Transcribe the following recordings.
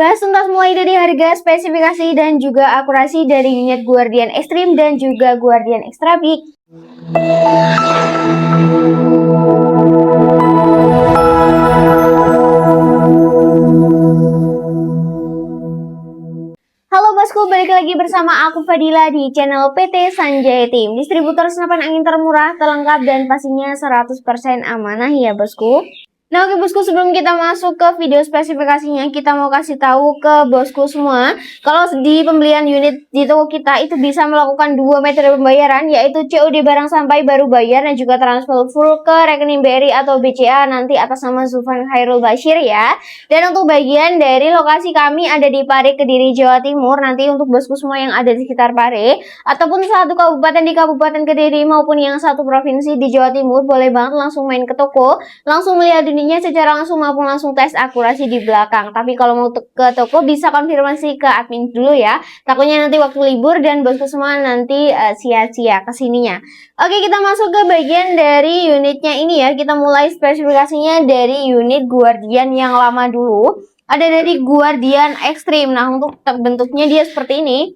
Bahas tuntas mulai dari harga, spesifikasi, dan juga akurasi dari unit Guardian Extreme dan juga Guardian Extra Big. Halo bosku, balik lagi bersama aku Fadila di channel PT Sanjaya Team, distributor senapan angin termurah, terlengkap, dan pastinya 100% amanah ya bosku. Nah oke bosku, sebelum kita masuk ke video spesifikasinya, kita mau kasih tahu ke bosku semua kalau di pembelian unit di toko kita itu bisa melakukan 2 metode pembayaran, yaitu COD barang sampai baru bayar dan juga transfer full ke rekening BRI atau BCA nanti atas nama Zufan Khairul Bashir ya. Dan untuk bagian dari lokasi kami ada di Pare, Kediri, Jawa Timur. Nanti untuk bosku semua yang ada di sekitar Pare ataupun satu kabupaten di Kabupaten Kediri maupun yang satu provinsi di Jawa Timur, boleh banget langsung main ke toko, langsung melihat unitnya secara langsung maupun langsung tes akurasi di belakang. Tapi kalau mau ke toko bisa konfirmasi ke admin dulu ya, takutnya nanti waktu libur dan bosku semua nanti sia-sia kesininya. Oke, kita masuk ke bagian dari unitnya ini ya. Kita mulai spesifikasinya dari unit Guardian yang lama dulu. Ada dari Guardian Extreme. Nah, untuk bentuknya dia seperti ini.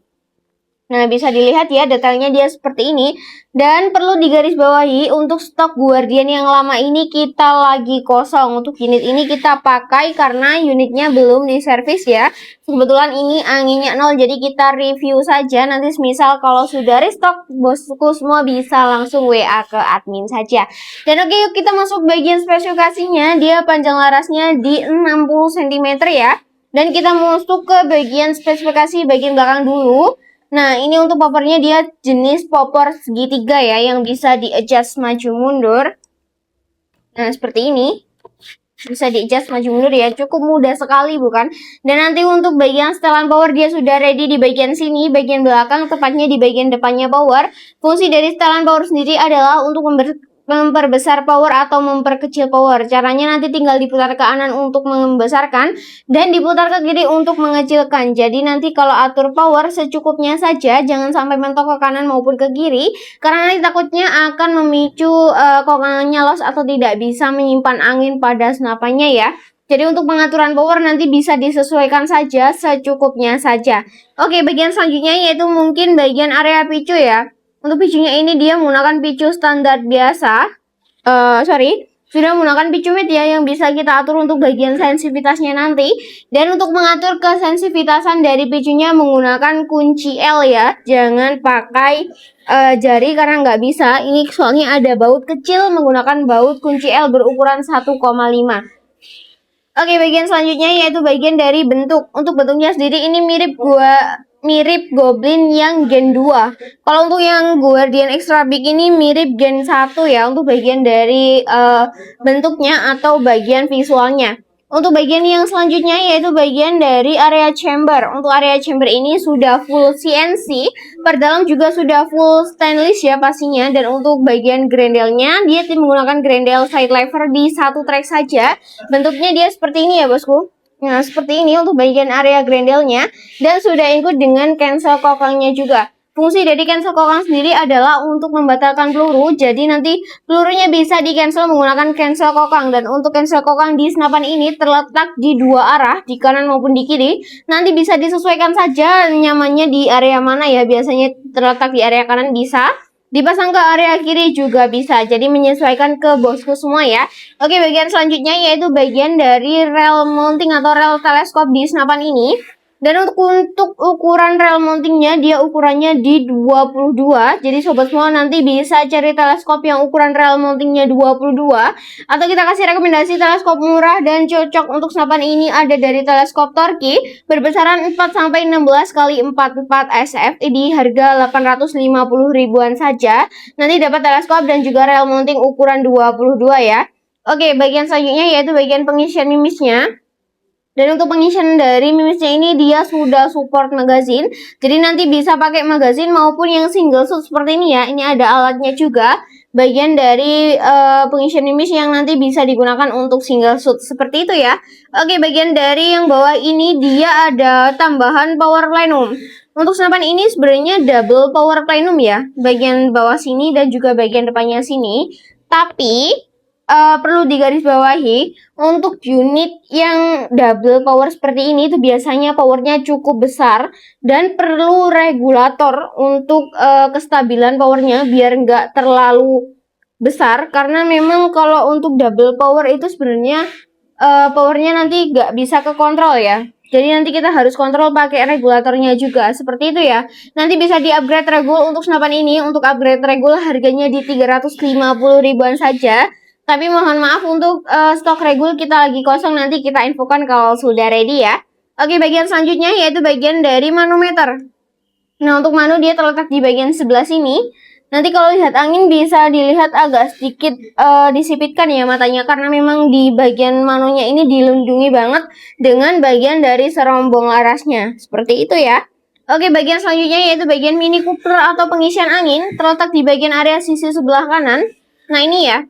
Nah, bisa dilihat ya, detailnya dia seperti ini. Dan perlu digarisbawahi, untuk stok Guardian yang lama ini kita lagi kosong. Untuk unit ini kita pakai karena unitnya belum diservis ya. Kebetulan ini anginnya 0, jadi kita review saja. Nanti misal kalau sudah restock, bosku semua bisa langsung WA ke admin saja. Dan oke, yuk kita masuk bagian spesifikasinya. Dia panjang larasnya di 60 cm ya. Dan kita masuk ke bagian spesifikasi bagian belakang dulu. Nah, ini untuk poppernya dia jenis popper segitiga ya, yang bisa di-adjust maju mundur. Nah, seperti ini. Bisa di-adjust maju mundur ya, cukup mudah sekali bukan? Dan nanti untuk bagian setelan power dia sudah ready di bagian sini, bagian belakang, tepatnya di bagian depannya power. Fungsi dari setelan power sendiri adalah untuk memperbesar power atau memperkecil power. Caranya nanti tinggal diputar ke kanan untuk membesarkan dan diputar ke kiri untuk mengecilkan. Jadi nanti kalau atur power secukupnya saja, jangan sampai mentok ke kanan maupun ke kiri, karena nanti takutnya akan memicu kokangannya loss atau tidak bisa menyimpan angin pada senapannya ya. Jadi untuk pengaturan power nanti bisa disesuaikan saja, secukupnya saja. Oke, bagian selanjutnya yaitu mungkin bagian area picu ya. Untuk picunya ini dia menggunakan picu standar biasa. Sudah menggunakan picu mid ya, yang bisa kita atur untuk bagian sensitivitasnya nanti. Dan untuk mengatur kesensitivitasaan dari picunya menggunakan kunci L ya. Jangan pakai jari karena nggak bisa. Ini soalnya ada baut kecil, menggunakan baut kunci L berukuran 1,5. Oke, bagian selanjutnya yaitu bagian dari bentuk. Untuk bentuknya sendiri ini mirip Goblin yang Gen 2. Kalau untuk yang Guardian Extra Big ini mirip Gen 1 ya, untuk bagian dari bentuknya atau bagian visualnya. Untuk bagian yang selanjutnya yaitu bagian dari area chamber. Untuk area chamber ini sudah full CNC, per dalam juga sudah full stainless ya pastinya. Dan untuk bagian grendelnya dia menggunakan grendel side lever di satu track saja. Bentuknya dia seperti ini ya bosku. Nah, seperti ini untuk bagian area grendelnya, dan sudah ikut dengan cancel kokangnya juga. Fungsi dari cancel kokang sendiri adalah untuk membatalkan peluru, jadi nanti pelurunya bisa di cancel menggunakan cancel kokang. Dan untuk cancel kokang di senapan ini terletak di dua arah, di kanan maupun di kiri. Nanti bisa disesuaikan saja nyamannya di area mana ya, biasanya terletak di area kanan bisa, dipasang ke area kiri juga bisa, jadi menyesuaikan ke bosku semua ya. Oke, bagian selanjutnya yaitu bagian dari rel mounting atau rel teleskop di senapan ini. Dan untuk ukuran rel mountingnya dia ukurannya di 22. Jadi sobat semua nanti bisa cari teleskop yang ukuran rel mountingnya 22, atau kita kasih rekomendasi teleskop murah dan cocok untuk senapan ini ada dari teleskop Torki berbesaran 4-16 x 44 SF di harga 850 ribuan saja. Nanti dapat teleskop dan juga rel mounting ukuran 22 ya. Oke, bagian selanjutnya yaitu bagian pengisian mimisnya. Dan untuk pengisian dari mimisnya ini dia sudah support magazine. Jadi nanti bisa pakai magazine maupun yang single shoot seperti ini ya. Ini ada alatnya juga. Bagian dari pengisian mimis yang nanti bisa digunakan untuk single shoot seperti itu ya. Oke, bagian dari yang bawah ini dia ada tambahan power plenum. Untuk senapan ini sebenarnya double power plenum ya. Bagian bawah sini dan juga bagian depannya sini. Tapi perlu digarisbawahi untuk unit yang double power seperti ini itu biasanya powernya cukup besar dan perlu regulator untuk kestabilan powernya biar nggak terlalu besar, karena memang kalau untuk double power itu sebenarnya powernya nanti nggak bisa kekontrol ya. Jadi nanti kita harus kontrol pakai regulatornya juga, seperti itu ya. Nanti bisa di-upgrade regul untuk senapan ini. Untuk upgrade regul harganya di 350 ribuan saja. Tapi mohon maaf untuk stok regul kita lagi kosong, nanti kita infokan kalau sudah ready ya. Oke, bagian selanjutnya yaitu bagian dari manometer. Nah, untuk manu dia terletak di bagian sebelah sini. Nanti kalau lihat angin bisa dilihat agak sedikit disipitkan ya matanya, karena memang di bagian manunya ini dilindungi banget dengan bagian dari serombong larasnya. Seperti itu ya. Oke, bagian selanjutnya yaitu bagian mini coupler atau pengisian angin, terletak di bagian area sisi sebelah kanan. Nah, ini ya.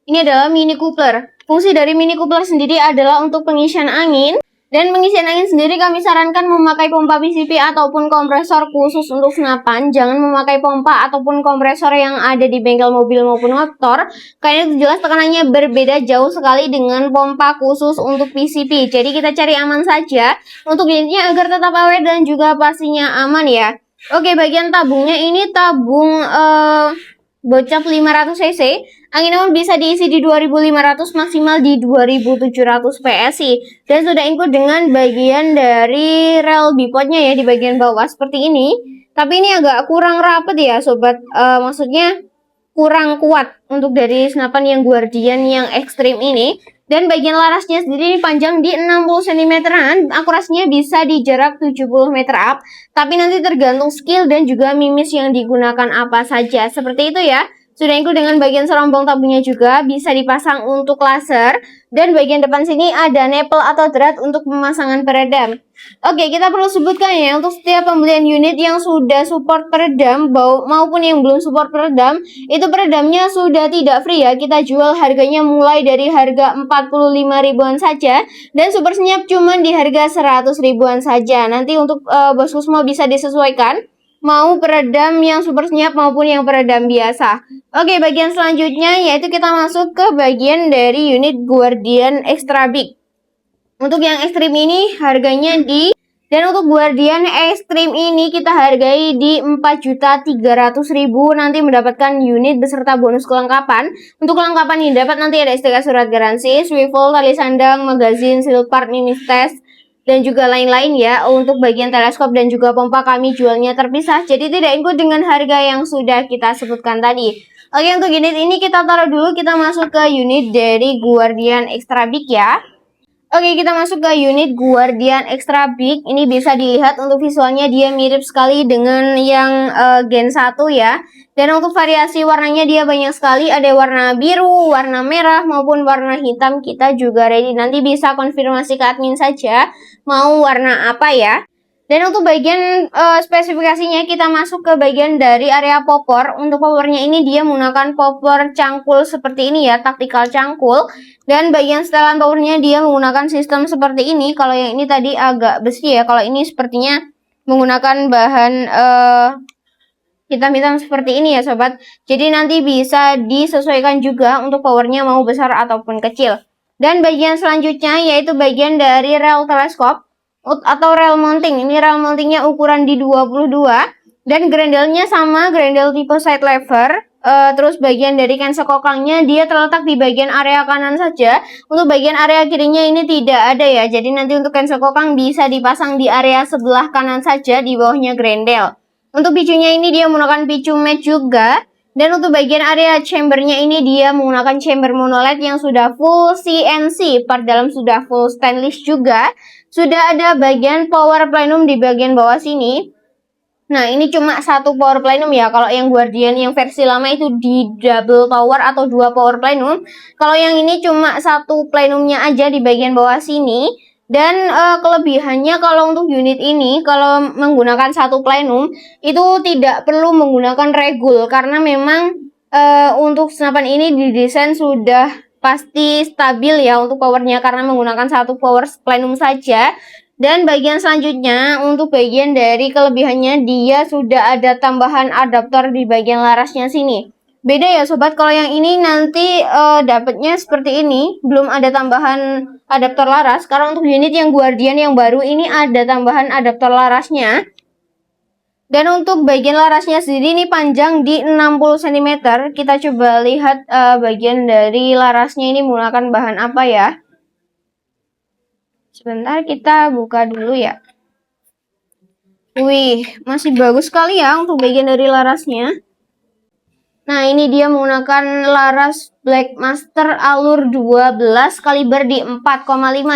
Ini adalah mini coupler. Fungsi dari mini coupler sendiri adalah untuk pengisian angin. Dan pengisian angin sendiri kami sarankan memakai pompa PCP ataupun kompresor khusus untuk senapan. Jangan memakai pompa ataupun kompresor yang ada di bengkel mobil maupun motor, karena itu jelas tekanannya berbeda jauh sekali dengan pompa khusus untuk PCP. Jadi kita cari aman saja untuk unitnya agar tetap awet dan juga pastinya aman ya. Oke, bagian tabungnya ini tabung bocap 500 cc. Angin namun bisa diisi di 2500 maksimal di 2700 PSI. Dan sudah include dengan bagian dari rel bipodnya ya di bagian bawah seperti ini. Tapi ini agak kurang rapet ya sobat. Maksudnya kurang kuat untuk dari senapan yang Guardian yang ekstrim ini. Dan bagian larasnya sendiri panjang di 60 cm-an, akurasinya bisa di jarak 70 meter up. Tapi nanti tergantung skill dan juga mimis yang digunakan apa saja. Seperti itu ya. Sudah include dengan bagian serombong tabungnya juga, bisa dipasang untuk laser. Dan bagian depan sini ada nipple atau drat untuk pemasangan peredam. Oke, kita perlu sebutkan ya, untuk setiap pembelian unit yang sudah support peredam maupun yang belum support peredam, itu peredamnya sudah tidak free ya. Kita jual harganya mulai dari harga 45 ribuan saja. Dan super senyap cuma di harga 100 ribuan saja. Nanti untuk bosku semua bisa disesuaikan, mau peredam yang super senyap maupun yang peredam biasa. Oke, bagian selanjutnya yaitu kita masuk ke bagian dari unit Guardian Extra Big. Untuk yang ekstrim ini harganya dan untuk Guardian Extreme ini kita hargai di 4.300.000, nanti mendapatkan unit beserta bonus kelengkapan. Untuk kelengkapan ini dapat nanti ada STK surat garansi, swivel, tali sandang, magazin, shield part, mimis test, dan juga lain-lain ya. Untuk bagian teleskop dan juga pompa kami jualnya terpisah, jadi tidak include dengan harga yang sudah kita sebutkan tadi. Oke, untuk unit ini kita taruh dulu, kita masuk ke unit dari Guardian Extra Big ya. Oke, kita masuk ke unit Guardian Extra Big. Ini bisa dilihat untuk visualnya dia mirip sekali dengan yang Gen 1 ya. Dan untuk variasi warnanya dia banyak sekali, ada warna biru, warna merah maupun warna hitam. Kita juga ready, nanti bisa konfirmasi ke admin saja mau warna apa ya. Dan untuk bagian spesifikasinya kita masuk ke bagian dari area popor. Untuk popornya ini dia menggunakan popor cangkul seperti ini ya, taktikal cangkul. Dan bagian setelan powernya dia menggunakan sistem seperti ini. Kalau yang ini tadi agak besi ya, kalau ini sepertinya menggunakan bahan hitam-hitam seperti ini ya sobat. Jadi nanti bisa disesuaikan juga untuk powernya mau besar ataupun kecil. Dan bagian selanjutnya yaitu bagian dari rel teleskop atau rel mounting. Ini rel mountingnya ukuran di 22 dan grendelnya sama grendel tipe side lever. Terus bagian dari cancel kokangnya dia terletak di bagian area kanan saja. Untuk bagian area kirinya ini tidak ada ya. Jadi nanti untuk cancel kokang bisa dipasang di area sebelah kanan saja, di bawahnya grendel. Untuk picunya ini dia menggunakan picu matte juga. Dan untuk bagian area chambernya ini dia menggunakan chamber monoled yang sudah full CNC, part dalam sudah full stainless juga. Sudah ada bagian power plenum di bagian bawah sini. Nah, ini cuma satu power plenum ya. Kalau yang Guardian yang versi lama itu di double power atau dua power plenum. Kalau yang ini cuma satu plenumnya aja di bagian bawah sini. Dan kelebihannya kalau untuk unit ini, kalau menggunakan satu plenum, itu tidak perlu menggunakan regul. Karena memang untuk senapan ini didesain sudah pasti stabil ya untuk powernya, karena menggunakan satu power plenum saja. Dan bagian selanjutnya, untuk bagian dari kelebihannya, dia sudah ada tambahan adaptor di bagian larasnya sini. Beda ya sobat, kalau yang ini nanti dapatnya seperti ini, belum ada tambahan adaptor laras. Karena untuk unit yang Guardian yang baru ini ada tambahan adaptor larasnya. Dan untuk bagian larasnya sendiri ini panjang di 60 cm. Kita coba lihat bagian dari larasnya ini menggunakan bahan apa ya. Sebentar kita buka dulu ya. Wih, masih bagus sekali ya untuk bagian dari larasnya. Nah, ini dia menggunakan laras Black Master Allure 12 kaliber di 4,5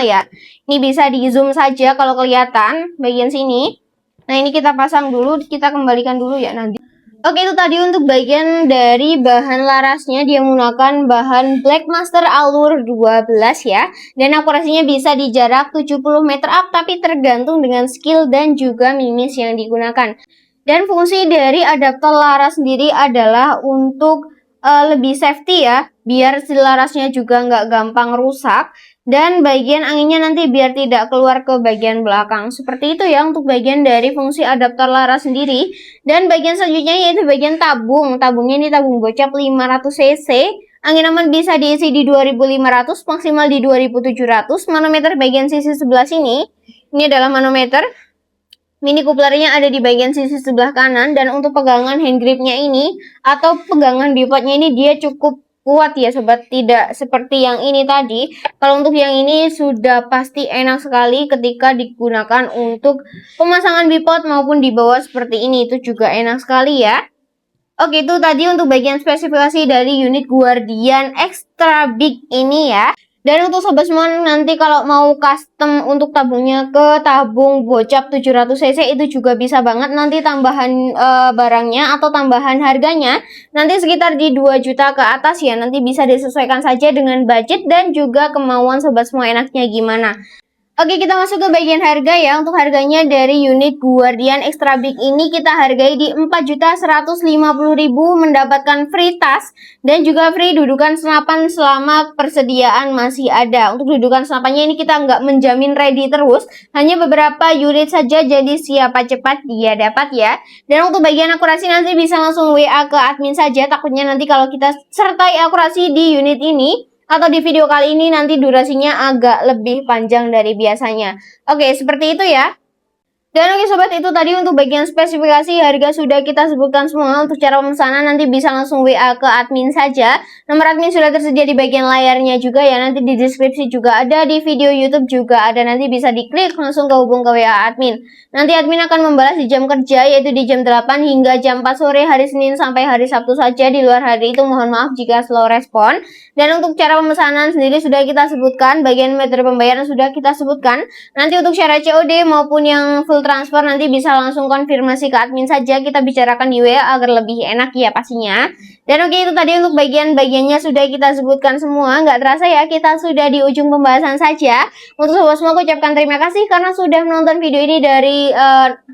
ya. Ini bisa di zoom saja kalau kelihatan bagian sini. Nah, ini kita pasang dulu, kita kembalikan dulu ya nanti. Oke, itu tadi untuk bagian dari bahan larasnya. Dia menggunakan bahan Black Master Allure 12 ya. Dan akurasinya bisa di jarak 70 meter up, tapi tergantung dengan skill dan juga mimis yang digunakan. Dan fungsi dari adaptor laras sendiri adalah untuk lebih safety ya, biar si larasnya juga nggak gampang rusak. Dan bagian anginnya nanti biar tidak keluar ke bagian belakang. Seperti itu ya untuk bagian dari fungsi adaptor laras sendiri. Dan bagian selanjutnya yaitu bagian tabung. Tabungnya ini tabung bocap 500 cc. Angin aman bisa diisi di 2500, maksimal di 2700. Manometer bagian sisi sebelah sini. Ini adalah manometer. Mini couplernya ada di bagian sisi sebelah kanan, dan untuk pegangan hand gripnya ini atau pegangan bipodnya ini dia cukup kuat ya sobat, tidak seperti yang ini tadi. Kalau untuk yang ini sudah pasti enak sekali ketika digunakan untuk pemasangan bipod maupun di bawah seperti ini, itu juga enak sekali ya. Oke, itu tadi untuk bagian spesifikasi dari unit Guardian Extra Big ini ya. Dan untuk sobat semua nanti kalau mau custom untuk tabungnya ke tabung bocap 700 cc itu juga bisa banget. Nanti tambahan barangnya atau tambahan harganya nanti sekitar di 2 juta ke atas ya. Nanti bisa disesuaikan saja dengan budget dan juga kemauan sobat semua enaknya gimana. Oke, kita masuk ke bagian harga ya. Untuk harganya dari unit Guardian Extra Big ini kita hargai di 4.150.000, mendapatkan free tas dan juga free dudukan senapan selama persediaan masih ada. Untuk dudukan senapannya ini kita nggak menjamin ready terus, hanya beberapa unit saja, jadi siapa cepat dia dapat ya. Dan untuk bagian akurasi nanti bisa langsung WA ke admin saja, takutnya nanti kalau kita sertai akurasi di unit ini atau di video kali ini nanti durasinya agak lebih panjang dari biasanya. Oke, seperti itu ya. Dan oke sobat, itu tadi untuk bagian spesifikasi, harga sudah kita sebutkan semua. Untuk cara pemesanan nanti bisa langsung WA ke admin saja. Nomor admin sudah tersedia di bagian layarnya juga ya. Nanti di deskripsi juga ada, di video YouTube juga ada. Nanti bisa diklik langsung kehubung ke WA admin. Nanti admin akan membalas di jam kerja, yaitu di jam 8 hingga jam 4 sore hari Senin sampai hari Sabtu saja. Di luar hari itu mohon maaf jika slow respon. Dan untuk cara pemesanan sendiri sudah kita sebutkan, bagian metode pembayaran sudah kita sebutkan. Nanti untuk syarat COD maupun yang full transfer nanti bisa langsung konfirmasi ke admin saja, kita bicarakan di WA agar lebih enak ya pastinya. Dan oke, itu tadi untuk bagian-bagiannya sudah kita sebutkan semua. Nggak terasa ya kita sudah di ujung pembahasan saja. Untuk sobat semua aku ucapkan terima kasih karena sudah menonton video ini dari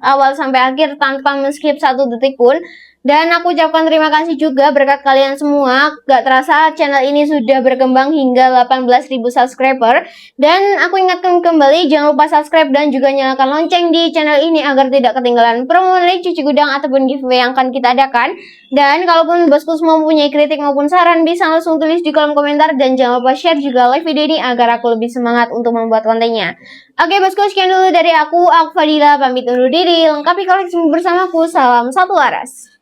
awal sampai akhir tanpa men-skip 1 detik pun. Dan aku ucapkan terima kasih juga berkat kalian semua. Gak terasa channel ini sudah berkembang hingga 18.000 subscriber. Dan aku ingatkan kembali, jangan lupa subscribe dan juga nyalakan lonceng di channel ini agar tidak ketinggalan promo menarik, cuci gudang, ataupun giveaway yang akan kita adakan. Dan kalaupun bosku semua mempunyai kritik maupun saran, bisa langsung tulis di kolom komentar. Dan jangan lupa share juga like video ini agar aku lebih semangat untuk membuat kontennya. Oke bosku, sekian dulu dari aku Fadila, pamit undur diri. Lengkapi koleksimu bersamaku, salam satu laras.